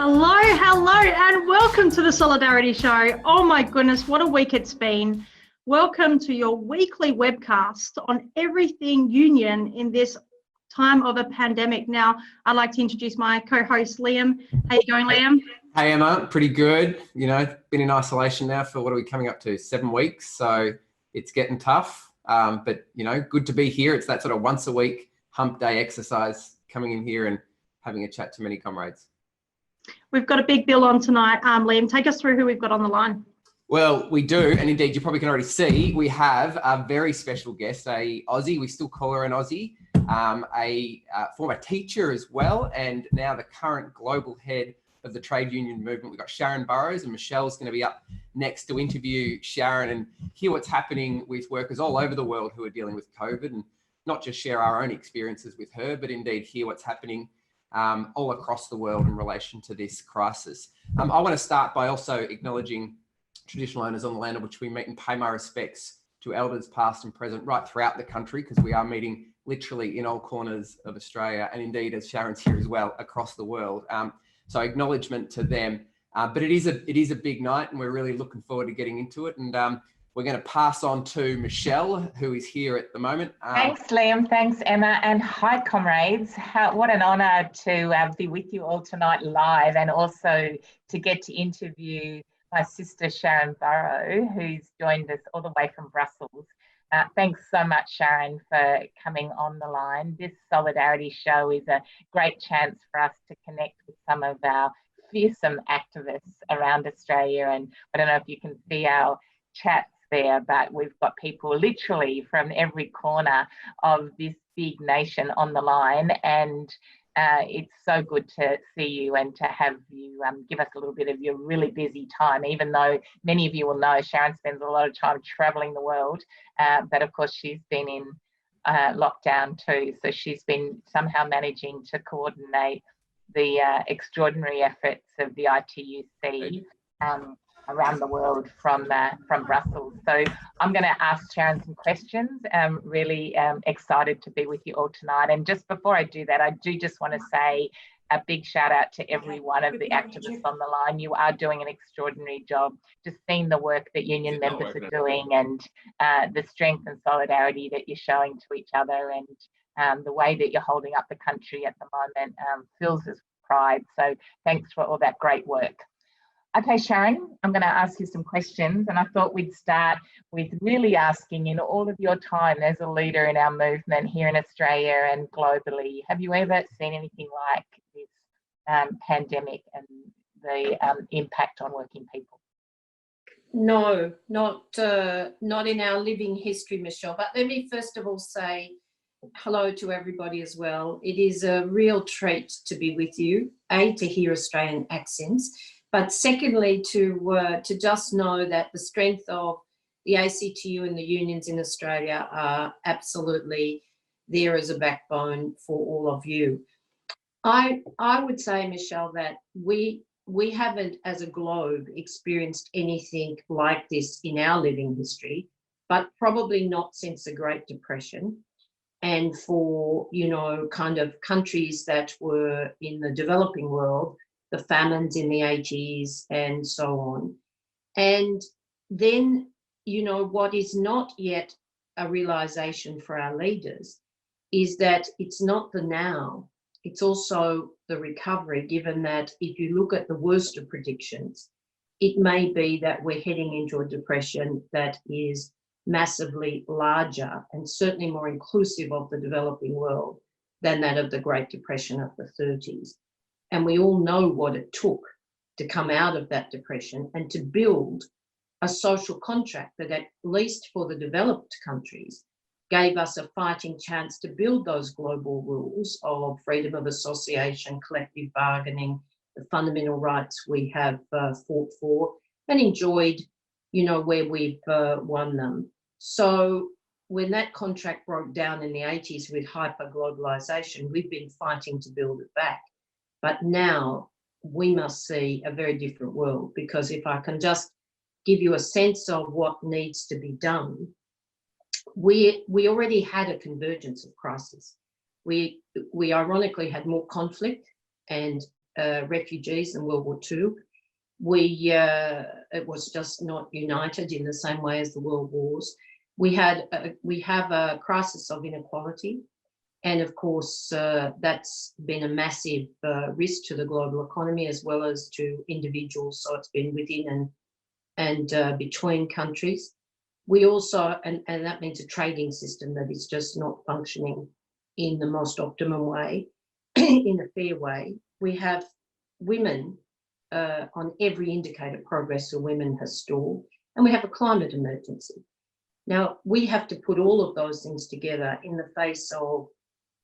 Hello, and welcome to the Solidarity Show. Oh my goodness, what a week it's been. Welcome to your weekly webcast on everything union in this time of a pandemic. Now, I'd like to introduce my co-host, Liam. How you going, Liam? Hey, Emma, pretty good. You know, been in isolation now for, what are we coming up to, 7 weeks? So it's getting tough, but, you know, good to be here. It's that sort of once a week hump day exercise, coming in here and having a chat to many comrades. We've got a big bill on tonight. Liam, take us through who we've got on the line. Well, we do, and indeed you probably can already see, we have a very special guest, a Aussie, we still call her an Aussie, a former teacher as well, and now the current global head of the trade union movement. We've got Sharan Burrow, and Michelle's going to be up next to interview Sharan and hear what's happening with workers all over the world who are dealing with COVID, and not just share our own experiences with her, but indeed hear what's happening all across the world in relation to this crisis. I want to start by also acknowledging traditional owners on the land on which we meet and pay my respects to elders past and present right throughout the country, because we are meeting literally in all corners of Australia, and indeed, as Sharon's here as well, across the world. So acknowledgement to them. But it is a big night, and we're really looking forward to getting into it. And we're going to pass on to Michelle, who is here at the moment. Thanks, Liam. Thanks, Emma. And hi, comrades. What an honour to be with you all tonight live, and also to get to interview my sister, Sharan Burrow, who's joined us all the way from Brussels. Thanks so much, Sharan, for coming on the line. This Solidarity Show is a great chance for us to connect with some of our fearsome activists around Australia. And I don't know if you can see our chats there, but we've got people literally from every corner of this big nation on the line, and it's so good to see you and to have you give us a little bit of your really busy time, even though many of you will know Sharan spends a lot of time traveling the world, but of course she's been in lockdown too, so she's been somehow managing to coordinate the extraordinary efforts of the ITUC around the world from Brussels. So I'm going to ask Sharan some questions. I'm really excited to be with you all tonight. And just before I do that, I do just want to say a big shout out to every one of the activists on the line. You are doing an extraordinary job. Just seeing the work that union members are doing, and the strength and solidarity that you're showing to each other, and the way that you're holding up the country at the moment fills us with pride. So thanks for all that great work. Okay, Sharan, I'm going to ask you some questions, and I thought we'd start with really asking, in all of your time as a leader in our movement here in Australia and globally, have you ever seen anything like this pandemic and the impact on working people? No, not in our living history, Michelle. But let me first of all say hello to everybody as well. It is a real treat to be with you, to hear Australian accents, but secondly, to just know that the strength of the ACTU and the unions in Australia are absolutely there as a backbone for all of you. I would say, Michelle, that we haven't, as a globe, experienced anything like this in our living history, but probably not since the Great Depression. And for, you know, kind of countries that were in the developing world, the famines in the 80s and so on. And then, you know, what is not yet a realization for our leaders is that it's not the now, it's also the recovery, given that if you look at the worst of predictions, it may be that we're heading into a depression that is massively larger and certainly more inclusive of the developing world than that of the Great Depression of the 30s. And we all know what it took to come out of that depression and to build a social contract that, at least for the developed countries, gave us a fighting chance to build those global rules of freedom of association, collective bargaining, the fundamental rights we have fought for and enjoyed, you know, where we've won them. So when that contract broke down in the 80s with hyper-globalization, we've been fighting to build it back. But now we must see a very different world, because if I can just give you a sense of what needs to be done, we already had a convergence of crisis. We ironically had more conflict and refugees in World War II. It was just not united in the same way as the world wars. We have a crisis of inequality, and of course that's been a massive risk to the global economy as well as to individuals. So it's been within and between countries. We also, and that means a trading system that is just not functioning in the most optimum way, in a fair way. We have women on every indicator, progress for women has stalled, and we have a climate emergency. Now, we have to put all of those things together in the face of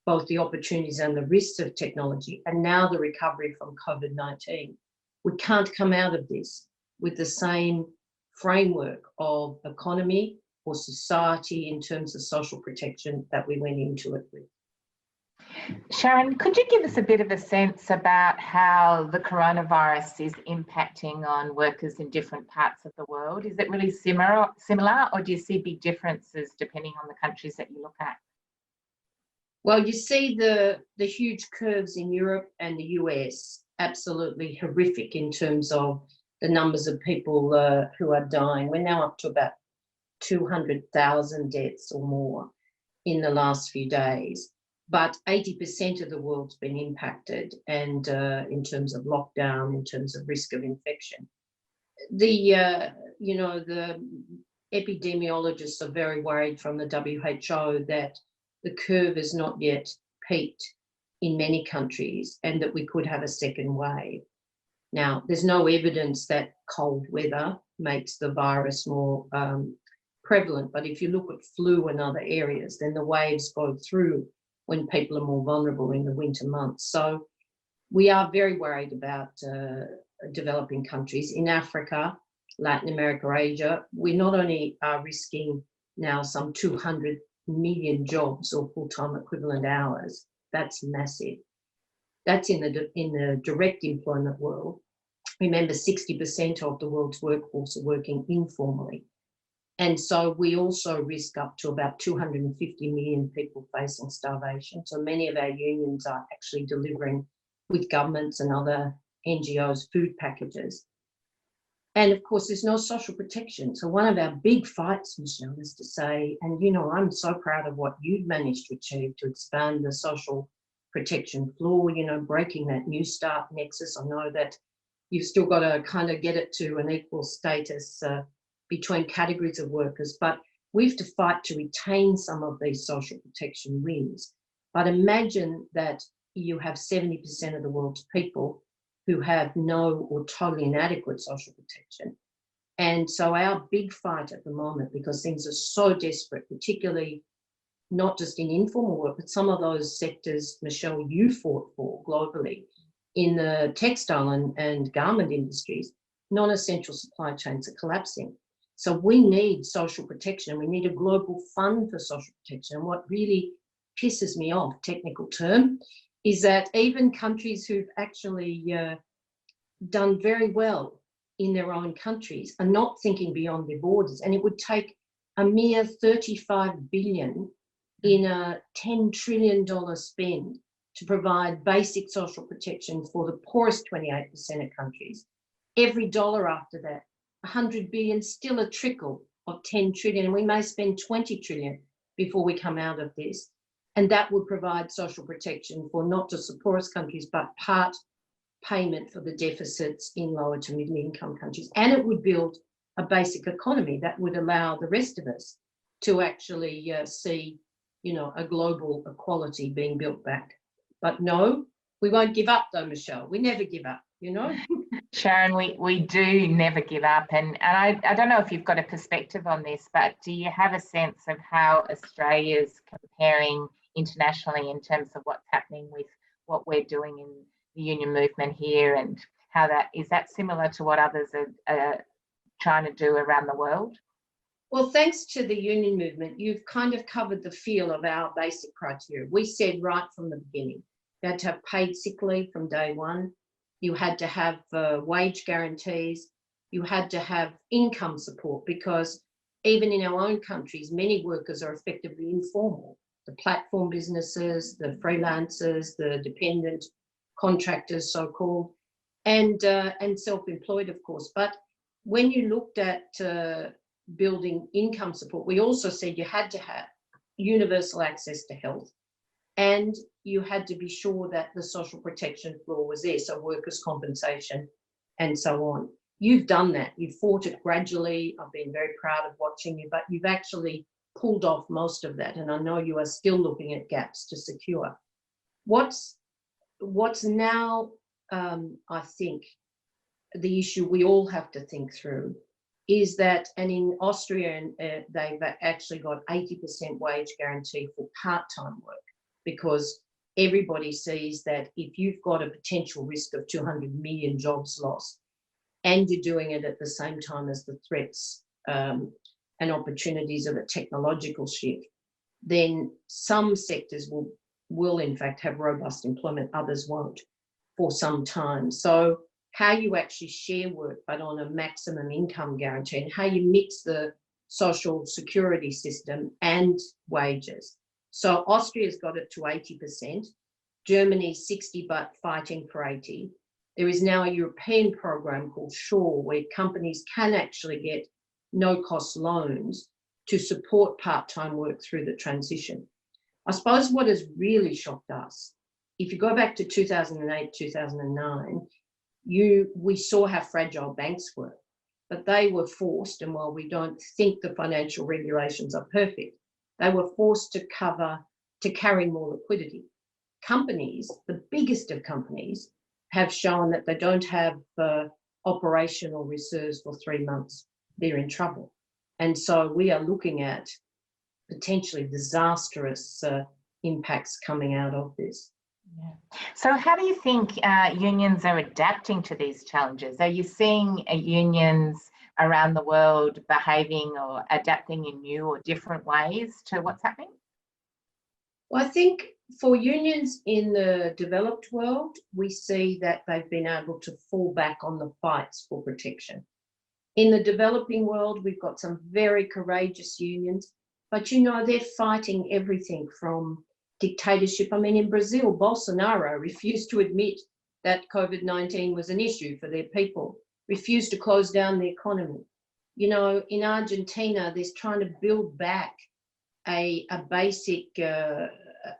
both the opportunities and the risks of technology, and now the recovery from COVID-19. We can't come out of this with the same framework of economy or society in terms of social protection that we went into it with. Sharan, could you give us a bit of a sense about how the coronavirus is impacting on workers in different parts of the world? Is it really similar, or do you see big differences depending on the countries that you look at? Well, you see the huge curves in Europe and the US, absolutely horrific in terms of the numbers of people who are dying. We're now up to about 200,000 deaths or more in the last few days. But 80% of the world's been impacted, and in terms of lockdown, in terms of risk of infection. The epidemiologists are very worried from the WHO that the curve has not yet peaked in many countries and that we could have a second wave. Now, there's no evidence that cold weather makes the virus more prevalent, but if you look at flu and other areas, then the waves go through when people are more vulnerable in the winter months. So we are very worried about developing countries. In Africa, Latin America, Asia, we not only are risking now some 200 million jobs or full-time equivalent hours, that's massive. That's in the direct employment world. Remember, 60% of the world's workforce are working informally. And so we also risk up to about 250 million people facing starvation. So many of our unions are actually delivering with governments and other NGOs food packages. And of course, there's no social protection. So one of our big fights, Michele, is to say, and I'm so proud of what you've managed to achieve to expand the social protection floor, breaking that New Start nexus. I know that you've still got to kind of get it to an equal status between categories of workers, but we have to fight to retain some of these social protection wins. But imagine that you have 70% of the world's people who have no or totally inadequate social protection. And so our big fight at the moment, because things are so desperate, particularly not just in informal work, but some of those sectors, Michele, you fought for globally, in the textile and garment industries, non-essential supply chains are collapsing. So we need social protection. We need a global fund for social protection. And what really pisses me off, technical term, is that even countries who've actually done very well in their own countries are not thinking beyond their borders. And it would take a mere 35 billion in a $10 trillion spend to provide basic social protection for the poorest 28% of countries. Every dollar after that, 100 billion, still a trickle of 10 trillion, and we may spend 20 trillion before we come out of this. And that would provide social protection for not just the poorest countries, but part payment for the deficits in lower to middle income countries. And it would build a basic economy that would allow the rest of us to actually see, a global equality being built back. But no, we won't give up though, Michele. We never give up, Sharan, we do never give up. And I don't know if you've got a perspective on this, but do you have a sense of how Australia's comparing internationally in terms of what's happening with what we're doing in the union movement here, and how is that similar to what others are trying to do around the world? Well, thanks to the union movement, you've kind of covered the feel of our basic criteria. We said right from the beginning, you had to have paid sick leave from day one. You had to have wage guarantees. You had to have income support, because even in our own countries, many workers are effectively informal. The platform businesses, the freelancers, the dependent contractors, so-called, and self-employed, of course. But when you looked at building income support, we also said you had to have universal access to health, and you had to be sure that the social protection floor was there, so workers' compensation and so on. You've done that. You've fought it gradually. I've been very proud of watching you, but you've actually pulled off most of that, and I know you are still looking at gaps to secure. What's now, I think, the issue we all have to think through is that, and in Austria, they've actually got 80% wage guarantee for part-time work, because everybody sees that if you've got a potential risk of 200 million jobs lost, and you're doing it at the same time as the threats and opportunities of a technological shift, then some sectors will in fact have robust employment, others won't for some time. So how you actually share work, but on a maximum income guarantee, and how you mix the social security system and wages. So Austria's got it to 80%, Germany's 60, but fighting for 80. There is now a European program called SURE, where companies can actually get no-cost loans to support part-time work through the transition. I suppose what has really shocked us, if you go back to 2008, 2009, we saw how fragile banks were, but they were forced, and while we don't think the financial regulations are perfect, they were forced to carry more liquidity. Companies, the biggest of companies, have shown that they don't have operational reserves for 3 months. They're in trouble. And so we are looking at potentially disastrous impacts coming out of this. Yeah. So how do you think unions are adapting to these challenges? Are you seeing unions around the world behaving or adapting in new or different ways to what's happening? Well, I think for unions in the developed world, we see that they've been able to fall back on the fights for protection. In the developing world, we've got some very courageous unions, but you know, they're fighting everything from dictatorship. I mean, in Brazil, Bolsonaro refused to admit that COVID-19 was an issue for their people, refused to close down the economy. You know, in Argentina, they're trying to build back a basic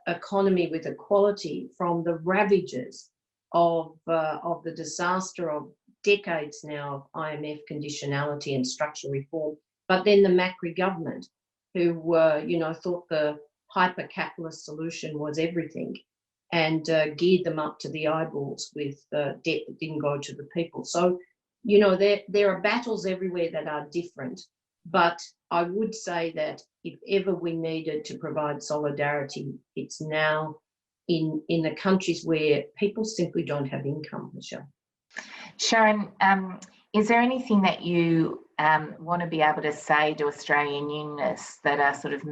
economy with equality from the ravages of the disaster of decades now of IMF conditionality and structural reform. But then the Macri government, who thought the hyper-capitalist solution was everything, and geared them up to the eyeballs with debt that didn't go to the people. So, you know, there are battles everywhere that are different, but I would say that if ever we needed to provide solidarity, it's now in the countries where people simply don't have income, Michelle. Sharon, is there anything that you want to be able to say to Australian unionists that are sort of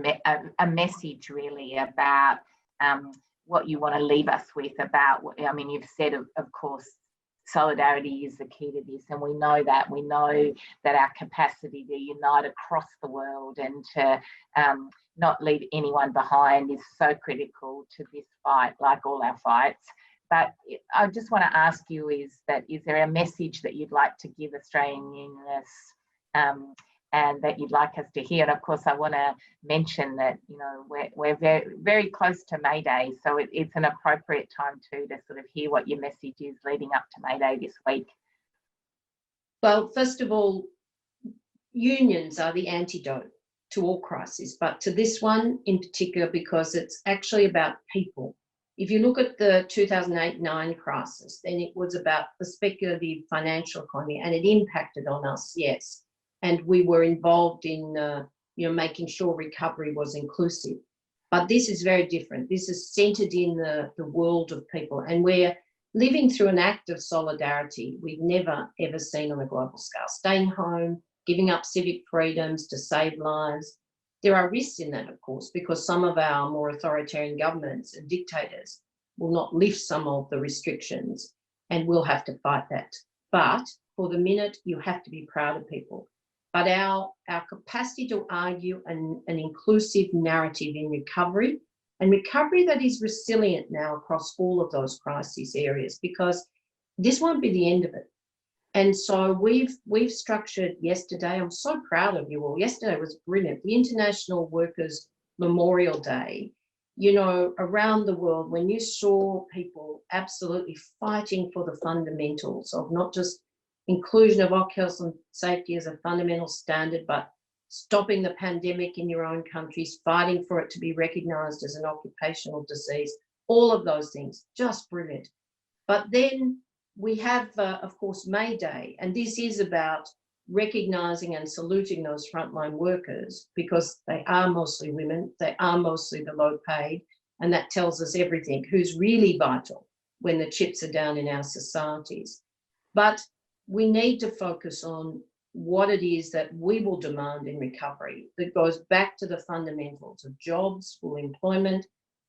a message really about what you want to leave us with about, I mean, you've said, of course, solidarity is the key to this, and we know that our capacity to unite across the world and to not leave anyone behind is so critical to this fight, like all our fights. But I just want to ask you, is there a message that you'd like to give Australian unionists and that you'd like us to hear? And of course, I want to mention that, you know, we're very, very close to May Day, so it's an appropriate time too to sort of hear what your message is leading up to May Day this week. Well, first of all, unions are the antidote to all crises, but to this one in particular, because it's actually about people. If you look at the 2008-9 crisis, then it was about the speculative financial economy, and it impacted on us, yes. And we were involved in, making sure recovery was inclusive. But this is very different. This is centered in the world of people, and we're living through an act of solidarity we've never, ever seen on a global scale. Staying home, giving up civic freedoms to save lives. There are risks in that, of course, because some of our more authoritarian governments and dictators will not lift some of the restrictions, and we'll have to fight that. But for the minute, you have to be proud of people. But our capacity to argue an inclusive narrative in recovery and recovery that is resilient now across all of those crisis areas, because this won't be the end of it. And so we've structured yesterday, I'm so proud of you all. Yesterday was brilliant. The International Workers' Memorial Day, you know, around the world, when you saw people absolutely fighting for the fundamentals of not just inclusion of occupational safety as a fundamental standard, but stopping the pandemic in your own countries, fighting for it to be recognised as an occupational disease, all of those things, just brilliant. But then we have, of course, May Day, and this is about recognising and saluting those frontline workers, because they are mostly women, they are mostly the low paid, and that tells us everything, who's really vital when the chips are down in our societies. But we need to focus on what it is that we will demand in recovery that goes back to the fundamentals of jobs, full employment,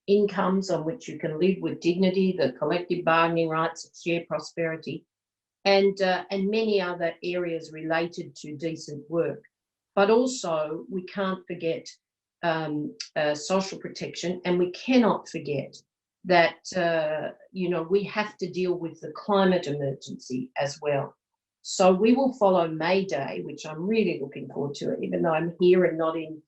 incomes on which you can live with dignity, the collective bargaining rights of shared prosperity, and many other areas related to decent work. But also, we can't forget social protection, and we cannot forget that you know, we have to deal with the climate emergency as well. So we will follow May Day, which I'm really looking forward to, even though I'm here and not in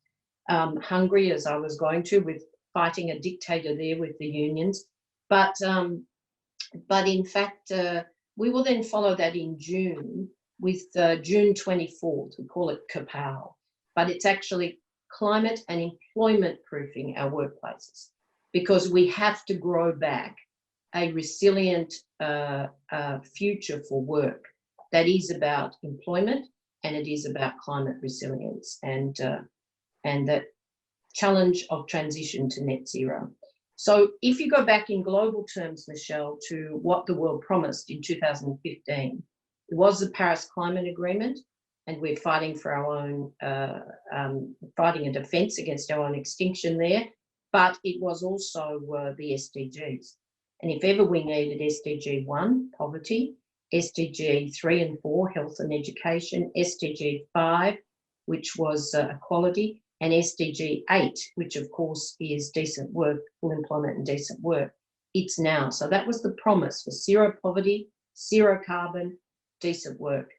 Hungary as I was going to, with fighting a dictator there with the unions. But in fact, we will then follow that in June with June 24th. We call it Kapow, but it's actually climate and employment proofing our workplaces, because we have to grow back a resilient future for work that is about employment, and it is about climate resilience, and that challenge of transition to net zero. So if you go back in global terms, Michelle, to what the world promised in 2015, it was the Paris Climate Agreement, and we're fighting for our own, fighting a defence against our own extinction there, but it was also the SDGs. And if ever we needed SDG 1, poverty, SDG 3 and 4, health and education, SDG 5, which was equality, and SDG 8, which of course is decent work, full employment and decent work, it's now. So that was the promise for zero poverty, zero carbon, decent work.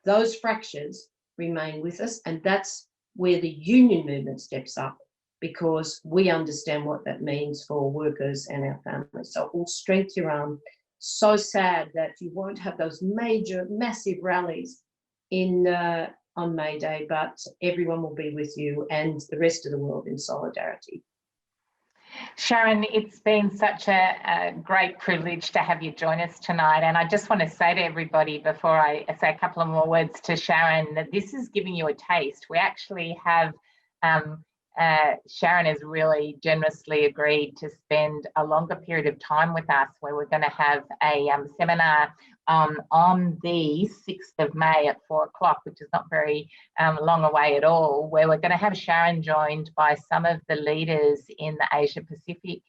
Those fractures remain with us, and that's where the union movement steps up, because we understand what that means for workers and our families. So all strength to your arm. So sad that you won't have those major, massive rallies in on May Day, but everyone will be with you and the rest of the world in solidarity. Sharan, it's been such a great privilege to have you join us tonight. And I just want to say to everybody, before I say a couple of more words to Sharan, that this is giving you a taste. We actually have, Sharan has really generously agreed to spend a longer period of time with us, where we're going to have a seminar on the 6th of May at 4 o'clock, which is not very long away at all, where we're going to have Sharan joined by some of the leaders in the Asia Pacific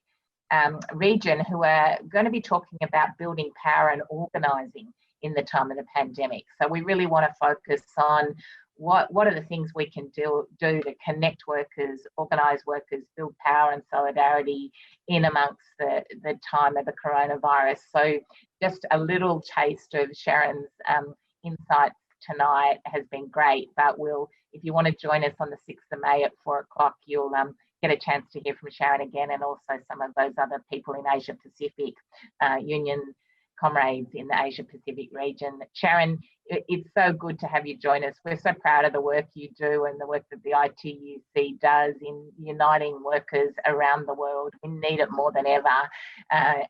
region, who are going to be talking about building power and organising in the time of the pandemic. So we really want to focus on what are the things we can do to connect workers, organise workers, build power and solidarity in amongst the time of the coronavirus. So just a little taste of Sharan's insights tonight has been great, but if you want to join us on the 6th of May at 4 o'clock, you'll get a chance to hear from Sharan again, and also some of those other people in Asia Pacific, union comrades in the Asia Pacific region. Sharan, it's so good to have you join us. We're so proud of the work you do and the work that the ITUC does in uniting workers around the world. We need it more than ever,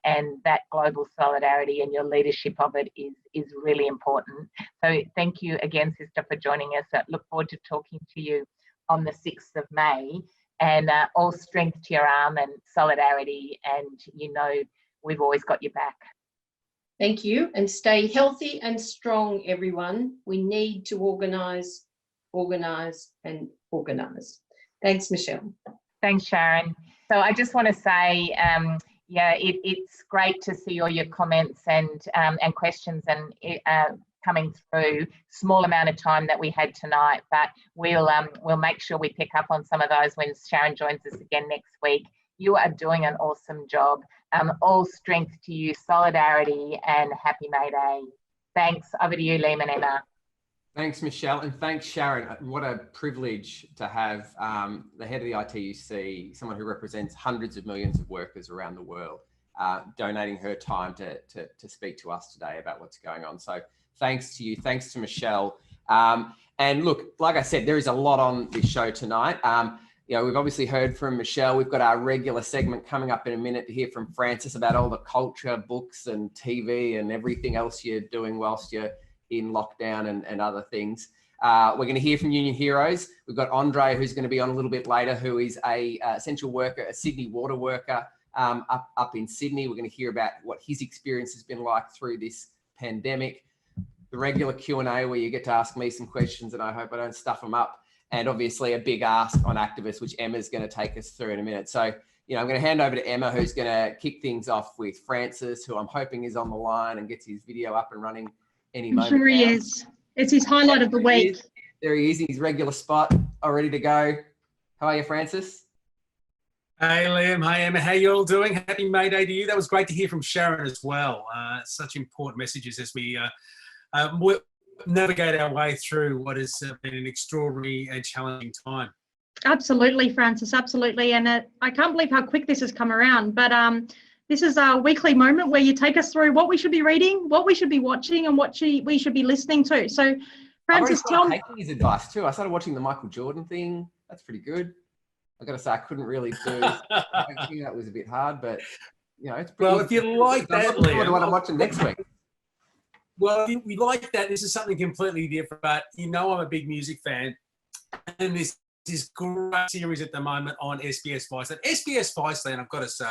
and that global solidarity and your leadership of it is really important. So thank you again, sister, for joining us. I look forward to talking to you on the 6th of May, and all strength to your arm and solidarity, and you know we've always got your back. Thank you, and stay healthy and strong, everyone. We need to organise, organise and organise. Thanks, Michelle. Thanks, Sharan. So I just want to say, yeah, it's great to see all your comments and questions and coming through. Small amount of time that we had tonight, but we'll make sure we pick up on some of those when Sharan joins us again next week. You are doing an awesome job. All strength to you, solidarity, and happy May Day. Thanks. Over to you, Liam and Emma. Thanks, Michelle, and thanks, Sharon. What a privilege to have the head of the ITUC, someone who represents hundreds of millions of workers around the world, donating her time to speak to us today about what's going on. So thanks to you, thanks to Michelle. And look, like I said, there is a lot on this show tonight. We've obviously heard from Michelle. We've got our regular segment coming up in a minute to hear from Francis about all the culture, books and TV and everything else you're doing whilst you're in lockdown and other things. We're going to hear from Union Heroes. We've got Andre, who's going to be on a little bit later, who is a essential worker, a Sydney water worker up in Sydney. We're going to hear about what his experience has been like through this pandemic. The regular Q&A where you get to ask me some questions and I hope I don't stuff them up. And obviously a big ask on activists, which Emma's going to take us through in a minute. So, I'm going to hand over to Emma, who's going to kick things off with Francis, who I'm hoping is on the line and gets his video up and running any moment. I'm sure he is. It's his highlight of the week. There he is in his regular spot, all ready to go. How are you, Francis? Hey, Liam. Hey, Emma. How you all doing? Happy May Day to you. That was great to hear from Sharon as well. Such important messages as we navigate our way through what has been an extraordinary and challenging time. Absolutely, Francis, absolutely. And I can't believe how quick this has come around. But this is our weekly moment where you take us through what we should be reading, what we should be watching, and what we should be listening to. So, Francis, tell me. Taking his advice too. I started watching the Michael Jordan thing. That's pretty good. I got to say, I couldn't really do. I think that was a bit hard, but it's pretty. Well, if you like that, Liam, what I'm watching next week. Well, we like that. This is something completely different, but I'm a big music fan. And this great series at the moment on SBS Viceland. SBS Viceland, I've got to say,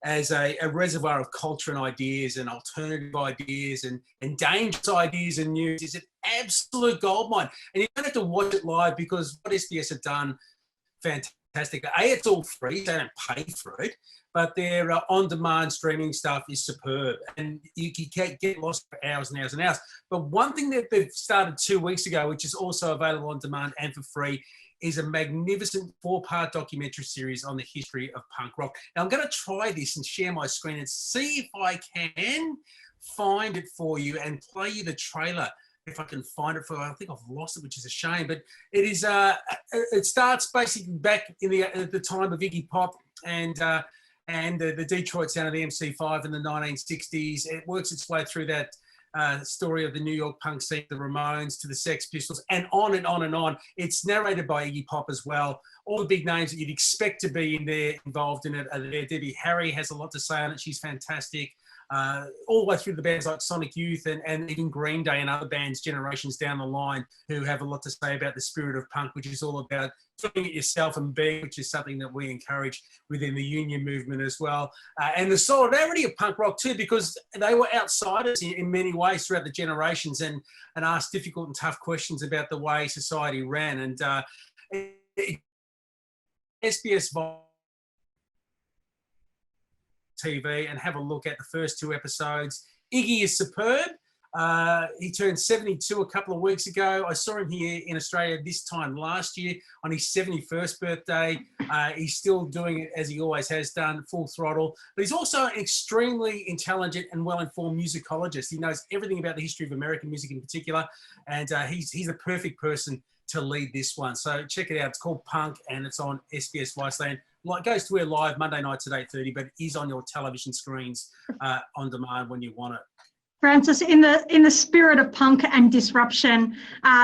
as a reservoir of culture and ideas and alternative ideas and dangerous ideas and news, is an absolute goldmine. And you don't have to watch it live because what SBS have done, fantastic. It's all free. They don't pay for it. But their on-demand streaming stuff is superb, and you can't get lost for hours and hours and hours. But one thing that they've started 2 weeks ago, which is also available on demand and for free, is a magnificent 4-part documentary series on the history of punk rock. Now, I'm going to try this and share my screen and see if I can find it for you and play you the trailer. If I can find it for you. I think I've lost it, which is a shame. But it is. It starts basically back in at the time of Iggy Pop and the Detroit sound of the MC5 in the 1960s. It works its way through that story of the New York punk scene, the Ramones to the Sex Pistols, and on and on and on. It's narrated by Iggy Pop as well. All the big names that you'd expect to be involved in it are there. Debbie Harry has a lot to say on it. She's fantastic. All the way through the bands like Sonic Youth and even Green Day and other bands generations down the line who have a lot to say about the spirit of punk, which is all about doing it yourself and being, which is something that we encourage within the union movement as well. And the solidarity of punk rock too, because they were outsiders in many ways throughout the generations and asked difficult and tough questions about the way society ran. And SBS TV and have a look at the first 2 episodes. Iggy is superb. He turned 72 a couple of weeks ago. I saw him here in Australia this time last year on his 71st birthday. He's still doing it as he always has done, full throttle. But he's also an extremely intelligent and well-informed musicologist. He knows everything about the history of American music in particular, and he's the perfect person to lead this one. So check it out. It's called Punk, and it's on SBS Viceland. It goes to air live Monday nights at 8:30, but it is on your television screens on demand when you want it. Francis, in the spirit of punk and disruption,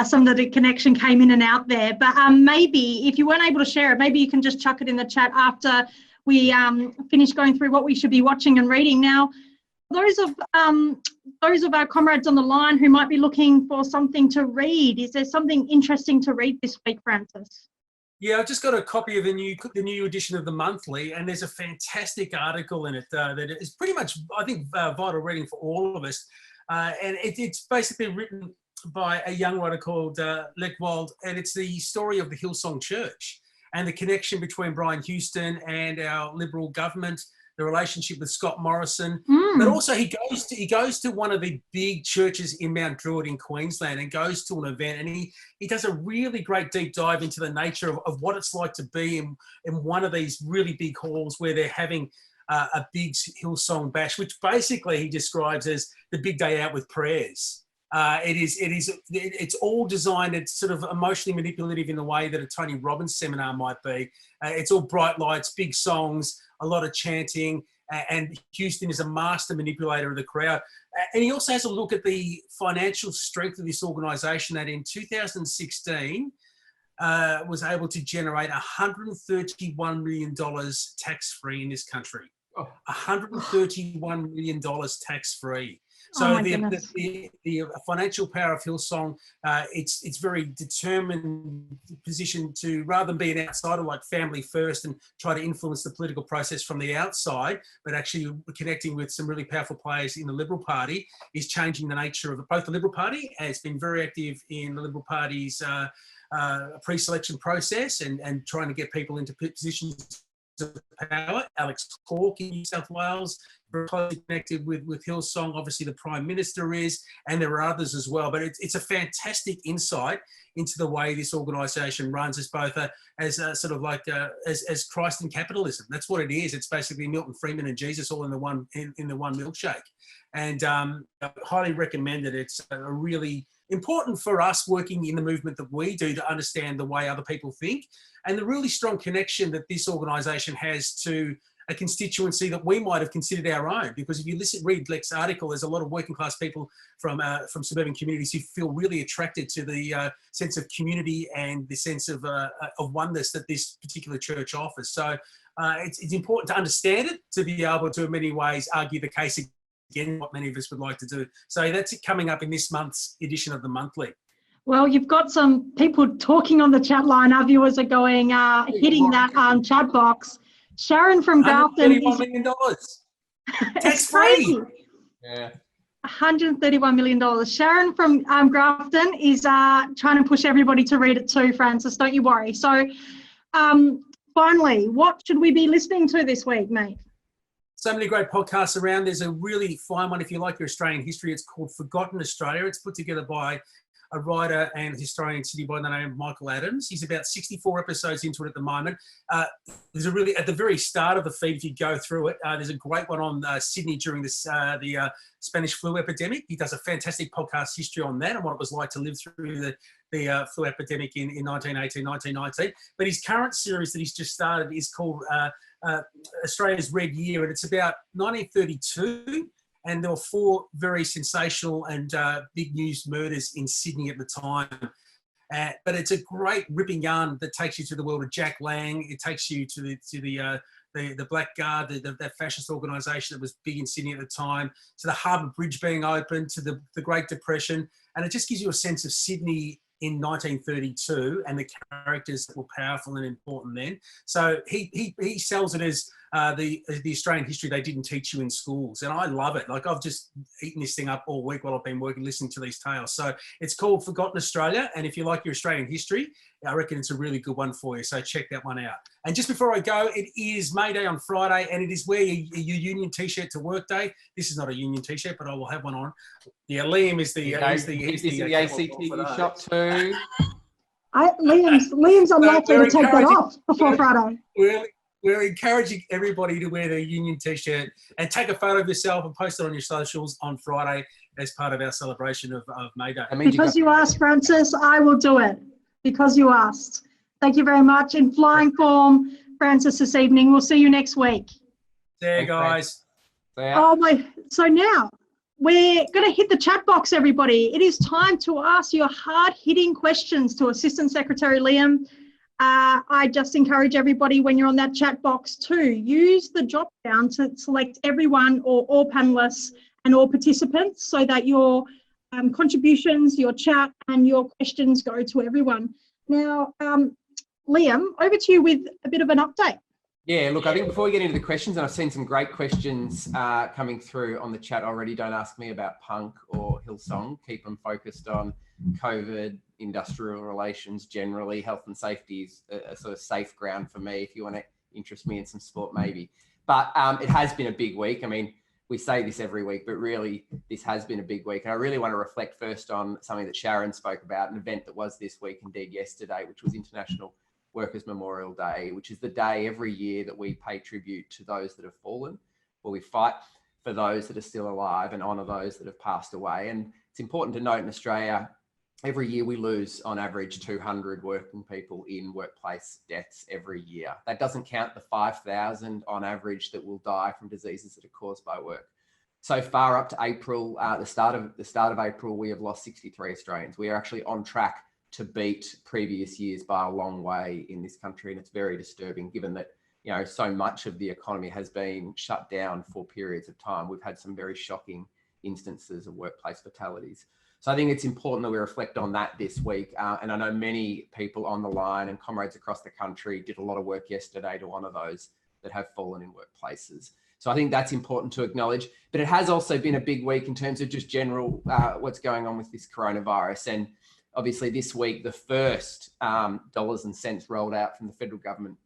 some of the connection came in and out there. But maybe if you weren't able to share it, maybe you can just chuck it in the chat after we finish going through what we should be watching and reading. Now, those of our comrades on the line who might be looking for something to read, is there something interesting to read this week, Francis? Yeah, I've just got a copy of the new edition of the Monthly, and there's a fantastic article in it that is pretty much, I think, vital reading for all of us. And it's basically written by a young writer called Leckwald, and it's the story of the Hillsong Church and the connection between Brian Houston and our Liberal government the relationship with Scott Morrison, Mm. but also he goes to one of the big churches in Mount Druitt in Queensland and goes to an event, and he does a really great deep dive into the nature of what it's like to be in one of these really big halls where they're having a big Hillsong bash, which basically he describes as the big day out with prayers. It's all designed, it's sort of emotionally manipulative in the way that a Tony Robbins seminar might be. It's all bright lights, big songs, a lot of chanting, and Houston is a master manipulator of the crowd. And he also has a look at the financial strength of this organisation that in 2016 was able to generate $131 million tax-free in this country. $131 million tax-free. So the financial power of Hillsong, it's very determined position to, rather than be an outsider like Family First and try to influence the political process from the outside, but actually connecting with some really powerful players in the Liberal Party, is changing the nature of both the Liberal Party. It's been very active in the Liberal Party's pre-selection process and trying to get people into positions of power. Alex Hawke in New South Wales, very closely connected with Hillsong. Obviously, the Prime Minister is, and there are others as well. But it's a fantastic insight into the way this organisation runs as both as Christ and capitalism. That's what it is. It's basically Milton Friedman and Jesus all in the one milkshake. And I highly recommend it. It's a really important for us working in the movement that we do to understand the way other people think and the really strong connection that this organisation has to a constituency that we might have considered our own. Because if you read Lex article, there's a lot of working class people from suburban communities who feel really attracted to the sense of community and the sense of oneness that this particular church offers. So it's important to understand it, to be able to in many ways argue the case again, what many of us would like to do. So that's it coming up in this month's edition of the Monthly. Well, you've got some people talking on the chat line. Our viewers are going, hitting that chat box. Sharon from Grafton is $131 million. Tax-free. Yeah. $131 million. Sharon from Grafton is trying to push everybody to read it too, Francis. Don't you worry. So finally, what should we be listening to this week, mate? So many great podcasts around. There's a really fine one if you like your Australian history. It's called Forgotten Australia. It's put together by a writer and historian in Sydney by the name of Michael Adams. He's about 64 episodes into it at the moment. There's a really, at the very start of the feed, if you go through it, there's a great one on Sydney during the Spanish flu epidemic. He does a fantastic podcast history on that and what it was like to live through the flu epidemic in 1918, 1919. But his current series that he's just started is called Australia's Red Year, and it's about 1932. And there were 4 very sensational and big news murders in Sydney at the time. But it's a great ripping yarn that takes you to the world of Jack Lang. It takes you to the Blackguard, that fascist organisation that was big in Sydney at the time, to the Harbour Bridge being opened, to the Great Depression. And it just gives you a sense of Sydney in 1932 and the characters that were powerful and important then. So he sells it as the Australian history they didn't teach you in schools. And I love it. Like, I've just eaten this thing up all week while I've been listening to these tales. So it's called Forgotten Australia. And if you like your Australian history, I reckon it's a really good one for you. So check that one out. And just before I go, it is May Day on Friday, and it is wear your union t-shirt to work day. This is not a union t-shirt, but I will have one on. Yeah, Liam is the ACTU shop too. Liam's unlikely to take that off before Friday. We're encouraging everybody to wear their union t-shirt and take a photo of yourself and post it on your socials on Friday as part of our celebration of May Day. Because you asked, Francis, I will do it. Because you asked. Thank you very much. In flying form, Francis, this evening. We'll see you next week. See you guys. Oh my! So now we're going to hit the chat box, everybody. It is time to ask your hard-hitting questions to Assistant Secretary Liam. I just encourage everybody, when you're on that chat box, to use the drop down to select everyone or all panelists and all participants, so that your contributions, your chat and your questions go to everyone. Now, Liam, over to you with a bit of an update. Yeah, look, I think before we get into the questions, and I've seen some great questions coming through on the chat already. Don't ask me about punk or Hillsong. Keep them focused on COVID, industrial relations generally. Health and safety is a sort of safe ground for me. If you want to interest me in some sport, maybe. But it has been a big week. I mean, we say this every week, but really this has been a big week. And I really want to reflect first on something that Sharon spoke about, an event that was this week, indeed yesterday, which was International Workers' Memorial Day, which is the day every year that we pay tribute to those that have fallen, where we fight for those that are still alive and honour those that have passed away. And it's important to note in Australia, every year we lose on average 200 working people in workplace deaths every year. That doesn't count the 5,000 on average that will die from diseases that are caused by work. So far up to April, the start of April, we have lost 63 Australians. We are actually on track to beat previous years by a long way in this country, and it's very disturbing given that so much of the economy has been shut down for periods of time. We've had some very shocking instances of workplace fatalities. So I think it's important that we reflect on that this week. And I know many people on the line and comrades across the country did a lot of work yesterday to honour those that have fallen in workplaces. So I think that's important to acknowledge. But it has also been a big week in terms of just general what's going on with this coronavirus. And obviously this week, the first dollars and cents rolled out from the federal government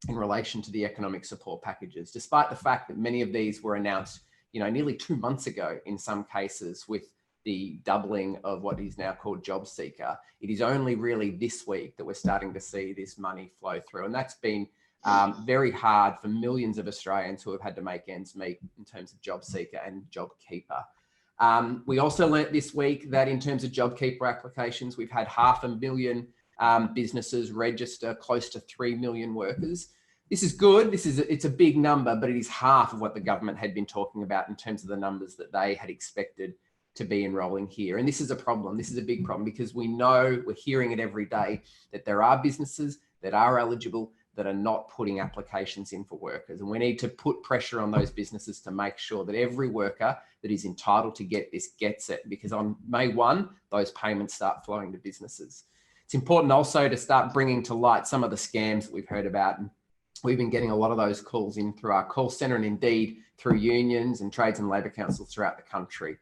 in relation to the economic support packages, despite the fact that many of these were announced, nearly 2 months ago in some cases, with the doubling of what is now called Job Seeker. It is only really this week that we're starting to see this money flow through. And that's been very hard for millions of Australians who have had to make ends meet in terms of Job Seeker and JobKeeper. We also learnt this week that in terms of JobKeeper applications, we've had 500,000 businesses register close to 3 million workers. This is good. It's a big number, but it is half of what the government had been talking about in terms of the numbers that they had expected to be enrolling here. And this is a problem. This is a big problem because we're hearing it every day that there are businesses that are eligible that are not putting applications in for workers. And we need to put pressure on those businesses to make sure that every worker that is entitled to get this gets it, because on May 1, those payments start flowing to businesses. It's important also to start bringing to light some of the scams that we've heard about. And we've been getting a lot of those calls in through our call centre and indeed through unions and trades and labour councils throughout the country.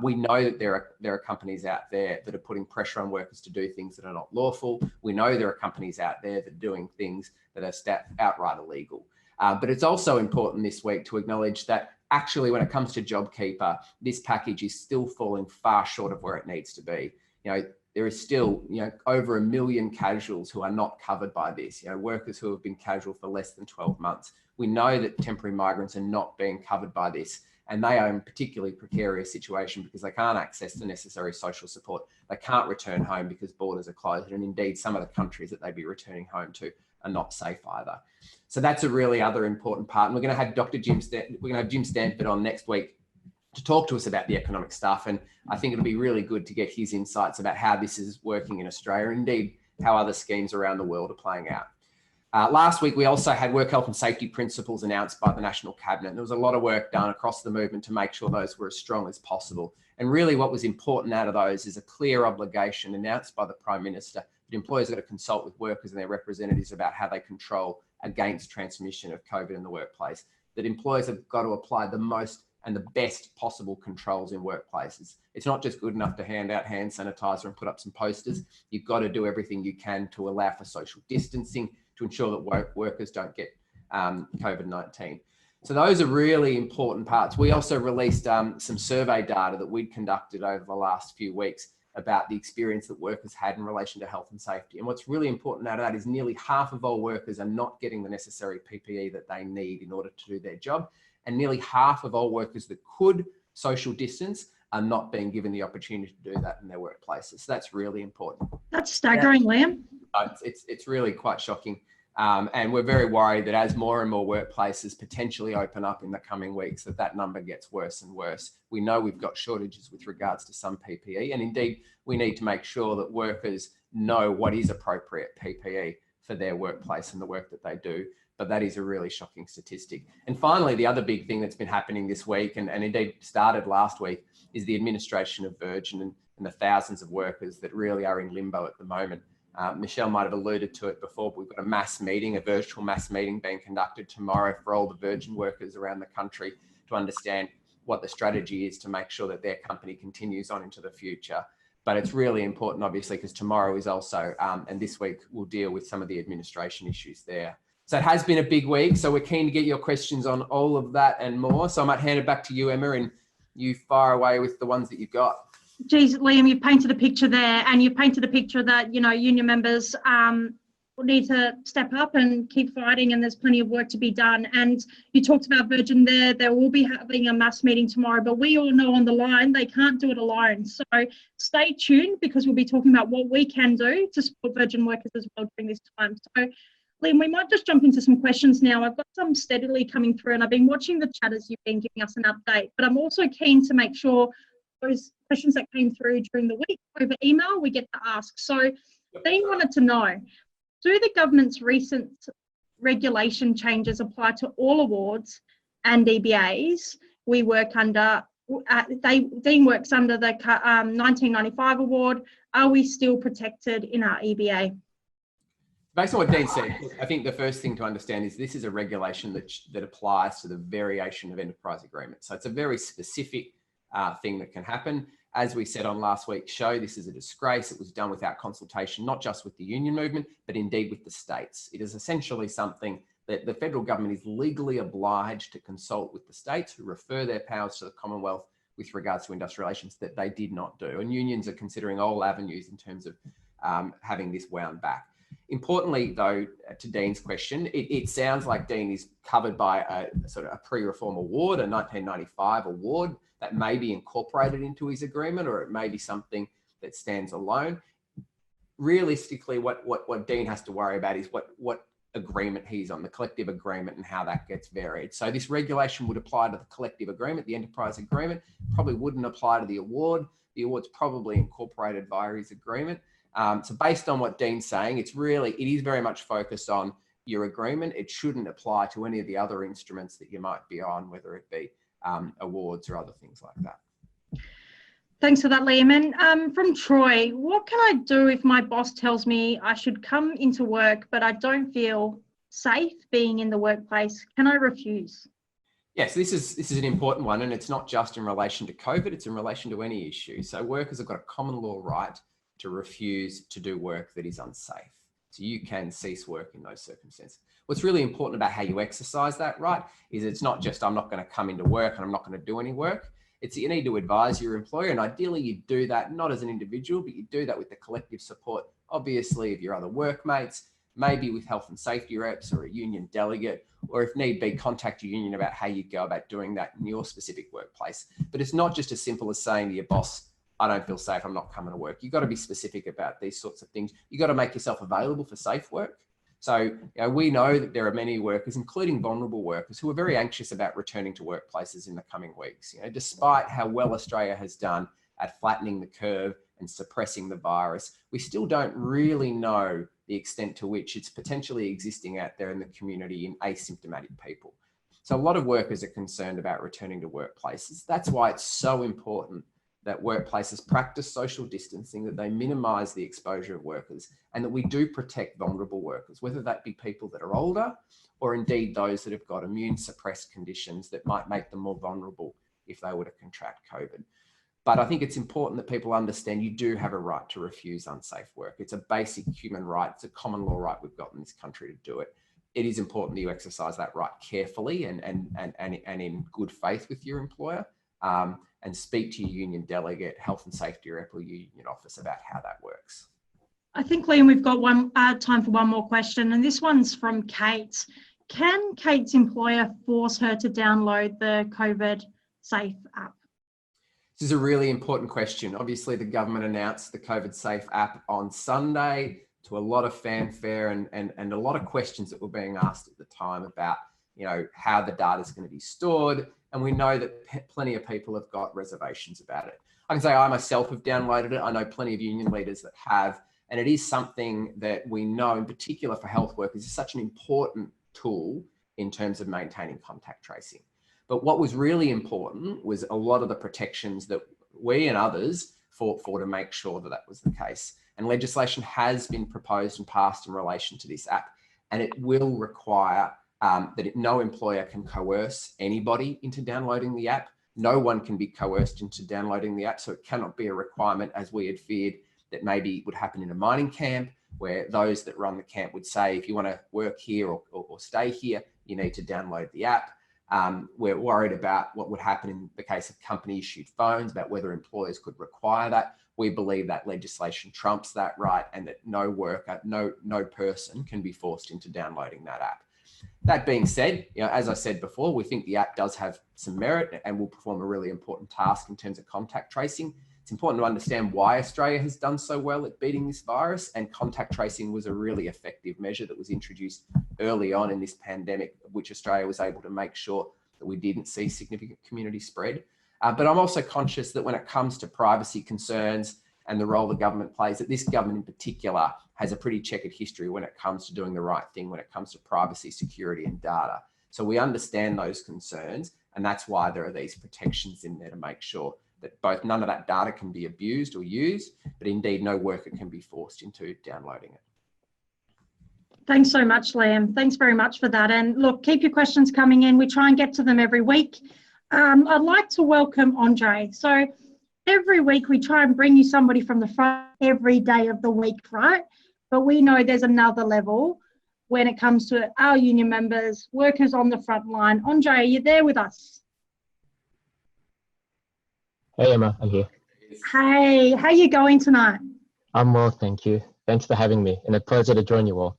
We know that there are companies out there that are putting pressure on workers to do things that are not lawful. We know there are companies out there that are doing things that are outright illegal. But it's also important this week to acknowledge that actually when it comes to JobKeeper, this package is still falling far short of where it needs to be. There is still, over 1 million casuals who are not covered by this, workers who have been casual for less than 12 months. We know that temporary migrants are not being covered by this. And they are in a particularly precarious situation because they can't access the necessary social support. They can't return home because borders are closed. And indeed, some of the countries that they'd be returning home to are not safe either. So that's a really other important part. And we're going to have Jim Stanford on next week to talk to us about the economic stuff. And I think it'll be really good to get his insights about how this is working in Australia, and indeed how other schemes around the world are playing out. Last week, we also had work health and safety principles announced by the National Cabinet. There was a lot of work done across the movement to make sure those were as strong as possible. And really what was important out of those is a clear obligation announced by the Prime Minister that employers are going to consult with workers and their representatives about how they control against transmission of COVID in the workplace, that employers have got to apply the most and the best possible controls in workplaces. It's not just good enough to hand out hand sanitizer and put up some posters. You've got to do everything you can to allow for social distancing, to ensure that workers don't get COVID-19. So those are really important parts. We also released some survey data that we'd conducted over the last few weeks about the experience that workers had in relation to health and safety. And what's really important out of that is nearly half of all workers are not getting the necessary PPE that they need in order to do their job. And nearly half of all workers that could social distance are not being given the opportunity to do that in their workplaces. So that's really important. That's staggering, Liam. It's really quite shocking. And we're very worried that as more and more workplaces potentially open up in the coming weeks, that number gets worse and worse. We know we've got shortages with regards to some PPE, and indeed we need to make sure that workers know what is appropriate PPE for their workplace and the work that they do. But that is a really shocking statistic. And finally, the other big thing that's been happening this week, and indeed started last week, is the administration of Virgin and the thousands of workers that really are in limbo at the moment. Michelle might have alluded to it before, but we've got a virtual mass meeting being conducted tomorrow for all the Virgin workers around the country to understand what the strategy is to make sure that their company continues on into the future. But it's really important, obviously, because tomorrow is also, and this week we'll deal with some of the administration issues there. So it has been a big week. So we're keen to get your questions on all of that and more. So I might hand it back to you, Emma, and you fire away with the ones that you've got. Geez, Liam, you've painted a picture there, and you've painted a picture that, you know, union members will need to step up and keep fighting, and there's plenty of work to be done. And you talked about Virgin there. They will be having a mass meeting tomorrow, but we all know on the line they can't do it alone. So stay tuned, because we'll be talking about what we can do to support Virgin workers as well during this time. So Liam, we might just jump into some questions now. I've got some steadily coming through, and I've been watching the chat as you've been giving us an update, but I'm also keen to make sure those questions that came through during the week over email, we get to ask. So Dean wanted to know, do the government's recent regulation changes apply to all awards and EBAs we work under? Dean works under the 1995 award. Are we still protected in our EBA? Based on what Dean said, I think the first thing to understand is this is a regulation that applies to the variation of enterprise agreements. So it's a very specific thing that can happen. As we said on last week's show, this is a disgrace. It was done without consultation, not just with the union movement, but indeed with the states. It is essentially something that the federal government is legally obliged to consult with the states, who refer their powers to the Commonwealth with regards to industrial relations, that they did not do. And unions are considering all avenues in terms of having this wound back. Importantly, though, to Dean's question, it sounds like Dean is covered by a sort of a pre-reform award, a 1995 award that may be incorporated into his agreement, or it may be something that stands alone. Realistically, what Dean has to worry about is what agreement he's on, the collective agreement, and how that gets varied. So this regulation would apply to the collective agreement, the enterprise agreement, probably wouldn't apply to the award. The award's probably incorporated via his agreement. So based on what Dean's saying, it is very much focused on your agreement. It shouldn't apply to any of the other instruments that you might be on, whether it be awards or other things like that. Thanks for that, Liam. And from Troy, what can I do if my boss tells me I should come into work, but I don't feel safe being in the workplace? Can I refuse? Yes, this is an important one, and it's not just in relation to COVID, it's in relation to any issue. So workers have got a common law right to refuse to do work that is unsafe. So you can cease work in those circumstances. What's really important about how you exercise that right is it's not just, I'm not going to come into work and I'm not going to do any work. It's you need to advise your employer, and ideally you do that not as an individual, but you do that with the collective support, obviously, of your other workmates, maybe with health and safety reps or a union delegate, or if need be, contact your union about how you go about doing that in your specific workplace. But it's not just as simple as saying to your boss, I don't feel safe, I'm not coming to work. You've got to be specific about these sorts of things. You've got to make yourself available for safe work. So we know that there are many workers, including vulnerable workers, who are very anxious about returning to workplaces in the coming weeks. Despite how well Australia has done at flattening the curve and suppressing the virus, we still don't really know the extent to which it's potentially existing out there in the community in asymptomatic people. So a lot of workers are concerned about returning to workplaces. That's why it's so important that workplaces practice social distancing, that they minimise the exposure of workers, and that we do protect vulnerable workers, whether that be people that are older or indeed those that have got immune suppressed conditions that might make them more vulnerable if they were to contract COVID. But I think it's important that people understand you do have a right to refuse unsafe work. It's a basic human right. It's a common law right we've got in this country to do it. It is important that you exercise that right carefully and in good faith with your employer. And speak to your union delegate, health and safety rep, or union office about how that works. I think, Liam, we've got time for one more question, and this one's from Kate. Can Kate's employer force her to download the COVID Safe app? This is a really important question. Obviously, the government announced the COVID Safe app on Sunday to a lot of fanfare and a lot of questions that were being asked at the time about how the data is going to be stored. And we know that plenty of people have got reservations about it. I can say I myself have downloaded it. I know plenty of union leaders that have, and it is something that we know, in particular for health workers, is such an important tool in terms of maintaining contact tracing. But what was really important was a lot of the protections that we and others fought for to make sure that that was the case. And legislation has been proposed and passed in relation to this app, and it will require that no employer can coerce anybody into downloading the app. No one can be coerced into downloading the app, so it cannot be a requirement, as we had feared that maybe would happen in a mining camp, where those that run the camp would say, if you want to work here or stay here, you need to download the app. We're worried about what would happen in the case of company issued phones, about whether employers could require that. We believe that legislation trumps that right, and that no worker, no person can be forced into downloading that app. That being said, as I said before, we think the app does have some merit and will perform a really important task in terms of contact tracing. It's important to understand why Australia has done so well at beating this virus, and contact tracing was a really effective measure that was introduced early on in this pandemic, which Australia was able to make sure that we didn't see significant community spread. But I'm also conscious that when it comes to privacy concerns and the role the government plays, that this government in particular has a pretty checkered history when it comes to doing the right thing, when it comes to privacy, security and data. So we understand those concerns, and that's why there are these protections in there to make sure that both none of that data can be abused or used, but indeed no worker can be forced into downloading it. Thanks so much, Liam. Thanks very much for that. And look, keep your questions coming in. We try and get to them every week. I'd like to welcome Andre. So every week we try and bring you somebody from the front every day of the week, right? But we know there's another level when it comes to our union members, workers on the front line. Andre, are you there with us? Hey Emma, I'm here. Hey, how are you going tonight? I'm well, thank you. Thanks for having me, and a pleasure to join you all.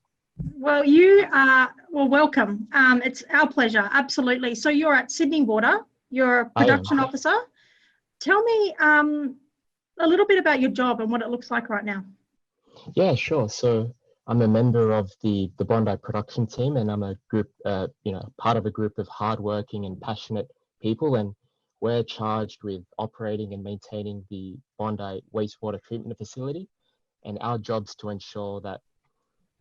Well, you are, well, welcome. It's our pleasure, absolutely. So you're at Sydney Water, you're a production officer. Tell me a little bit about your job and what it looks like right now. Yeah, sure. So I'm a member of the Bondi production team, and I'm a group, part of a group of hardworking and passionate people, and we're charged with operating and maintaining the Bondi wastewater treatment facility. And our job's to ensure that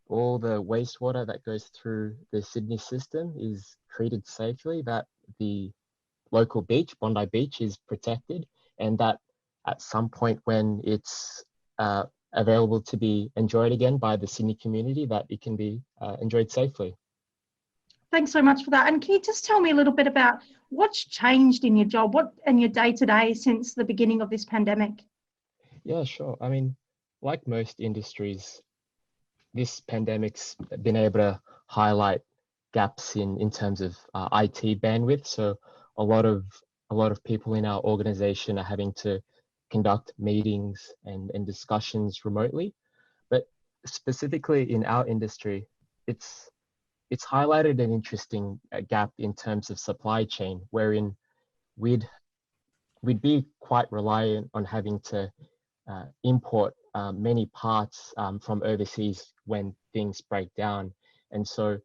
all the wastewater that goes through the Sydney system is treated safely, that the local beach, Bondi Beach, is protected, and that at some point when it's available to be enjoyed again by the Sydney community, that it can be enjoyed safely. Thanks so much for that. And can you just tell me a little bit about what's changed in your job, what and your day-to-day since the beginning of this pandemic? Yeah, sure. I mean, like most industries, this pandemic's been able to highlight gaps in terms of IT bandwidth. So a lot of people in our organization are having to conduct meetings and discussions remotely. But specifically in our industry, it's highlighted an interesting gap in terms of supply chain, wherein we'd be quite reliant on having to import many parts from overseas when things break down. And so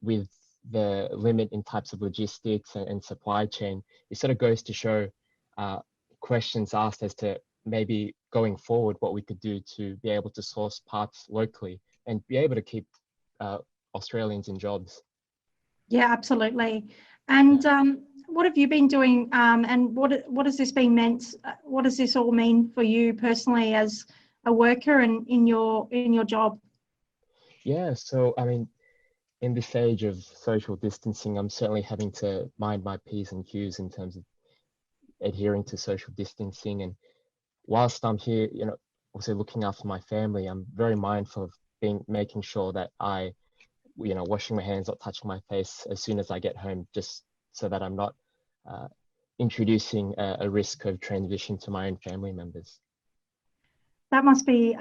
with the limit in types of logistics and supply chain, it sort of goes to show questions asked as to maybe going forward what we could do to be able to source parts locally and be able to keep Australians in jobs. Yeah, absolutely. And what have you been doing, and what has this been meant? What does this all mean for you personally as a worker and in your job? Yeah, so I mean, in this age of social distancing, I'm certainly having to mind my P's and Q's in terms of adhering to social distancing. And whilst I'm here, also looking after my family, I'm very mindful of making sure that I, washing my hands, not touching my face as soon as I get home, just so that I'm not introducing a risk of transmission to my own family members. That must be,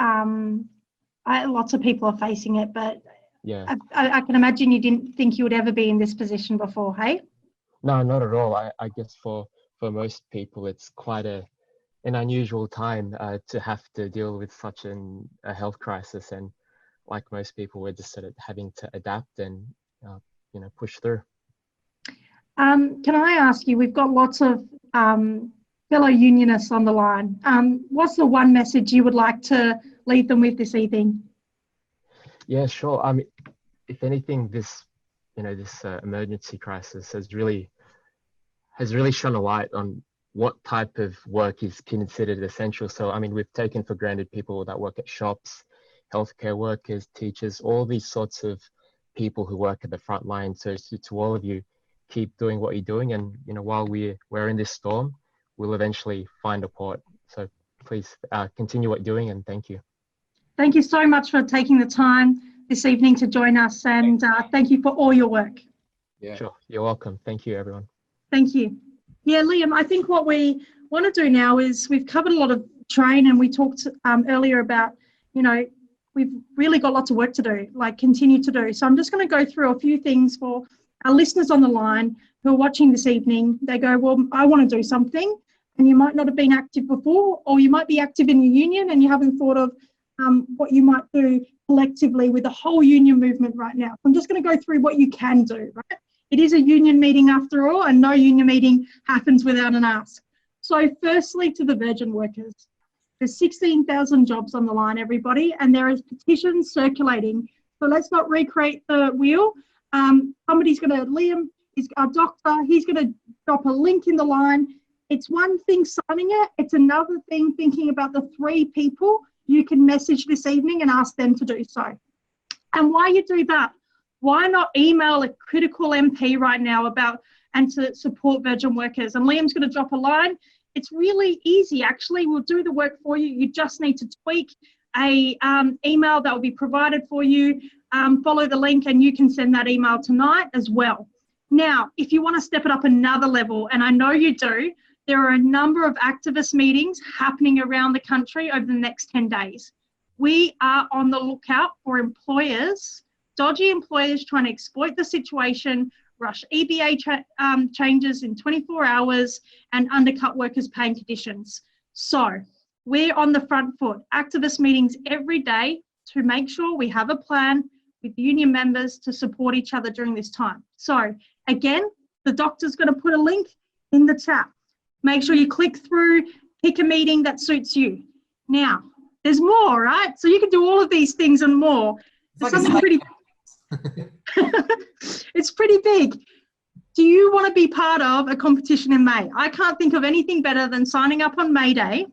lots of people are facing it, but yeah, I can imagine you didn't think you would ever be in this position before, hey? No, not at all. I guess for most people, it's quite an unusual time to have to deal with such a health crisis. And like most people, we're just sort of having to adapt and, push through. Can I ask you, we've got lots of fellow unionists on the line. What's the one message you would like to leave them with this evening? Yeah, sure. I mean, if anything, this emergency crisis has really shone a light on what type of work is considered essential. So, I mean, we've taken for granted people that work at shops, healthcare workers, teachers, all these sorts of people who work at the front line. So to all of you, keep doing what you're doing. And, while we're in this storm, we'll eventually find a port. So please continue what you're doing, and thank you. Thank you so much for taking the time this evening to join us, and thank you for all your work. Yeah. Sure, you're welcome. Thank you, everyone. Thank you. Yeah, Liam, I think what we want to do now is we've covered a lot of train, and we talked earlier about, you know, we've really got lots of work to do, like continue to do. So I'm just going to go through a few things for our listeners on the line who are watching this evening. They go, well, I want to do something, and you might not have been active before, or you might be active in the union and you haven't thought of what you might do collectively with the whole union movement right now. I'm just going to go through what you can do, right? It is a union meeting after all, and no union meeting happens without an ask. So firstly, to the Virgin workers, there's 16,000 jobs on the line, everybody, and there is petitions circulating. So let's not recreate the wheel. Somebody's going to, Liam is our doctor, he's going to drop a link in the line. It's one thing signing it, it's another thing thinking about the 3 people you can message this evening and ask them to do so. And while you do that, why not email a critical MP right now and to support Virgin workers? And Liam's going to drop a line. It's really easy, actually. We'll do the work for you. You just need to tweak a email that will be provided for you. Follow the link and you can send that email tonight as well. Now, if you want to step it up another level, and I know you do, there are a number of activist meetings happening around the country over the next 10 days. We are on the lookout for employers, dodgy employers trying to exploit the situation, rush EBA changes in 24 hours, and undercut workers' paying conditions. So we're on the front foot. Activist meetings every day to make sure we have a plan with union members to support each other during this time. So again, the doctor's going to put a link in the chat. Make sure you click through, pick a meeting that suits you. Now, there's more, right? So you can do all of these things and more. It's something pretty it's pretty big. Do you want to be part of a competition in May? I can't think of anything better than signing up on May Day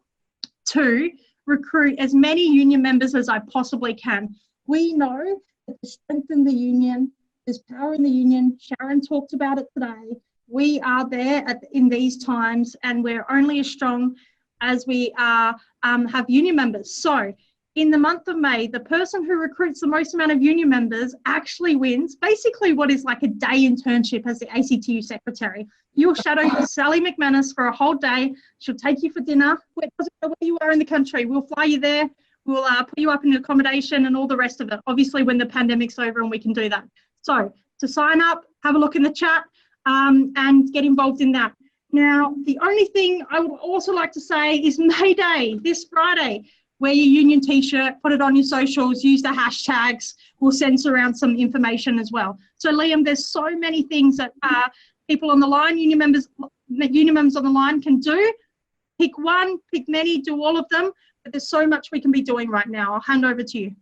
to recruit as many union members as I possibly can. We know that to strengthen the union, there's power in the union. Sharon talked about it today. We are there in these times, and we're only as strong as we are, have union members. So in the month of May, the person who recruits the most amount of union members actually wins basically what is like a day internship as the ACTU secretary. You'll shadow Sally McManus for a whole day. She'll take you for dinner. It doesn't matter where you are in the country. We'll fly you there. We'll put you up in accommodation and all the rest of it, obviously when the pandemic's over and we can do that. So to sign up, have a look in the chat and get involved in that. Now, the only thing I would also like to say is May Day, this Friday. Wear your union t-shirt, put it on your socials, use the hashtags. We'll send around some information as well. So Liam, there's so many things that people on the line, union members on the line can do. Pick one, pick many, do all of them. But there's so much we can be doing right now. I'll hand over to you.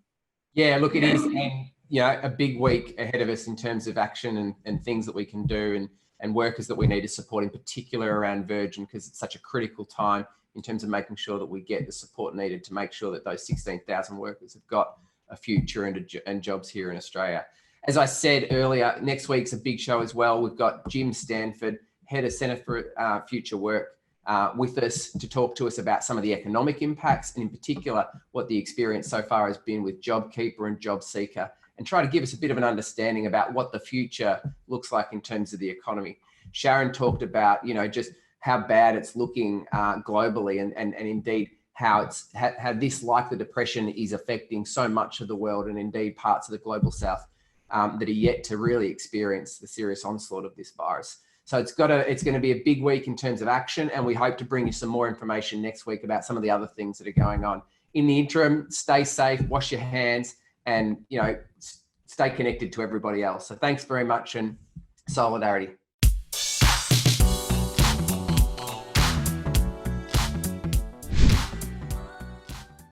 Yeah, look, it is, and you know, a big week ahead of us in terms of action and things that we can do and workers that we need to support, in particular around Virgin, because it's such a critical time in terms of making sure that we get the support needed to make sure that those 16,000 workers have got a future and jobs here in Australia. As I said earlier, next week's a big show as well. We've got Jim Stanford, Head of Centre for Future Work, with us to talk to us about some of the economic impacts, and in particular, what the experience so far has been with JobKeeper and JobSeeker, and try to give us a bit of an understanding about what the future looks like in terms of the economy. Sharon talked about, you know, just how bad it's looking globally, and indeed how this, like the Depression, is affecting so much of the world, and indeed parts of the global south that are yet to really experience the serious onslaught of this virus. So it's going to be a big week in terms of action, and we hope to bring you some more information next week about some of the other things that are going on. In the interim, stay safe, wash your hands, and, you know, stay connected to everybody else. So thanks very much, and solidarity.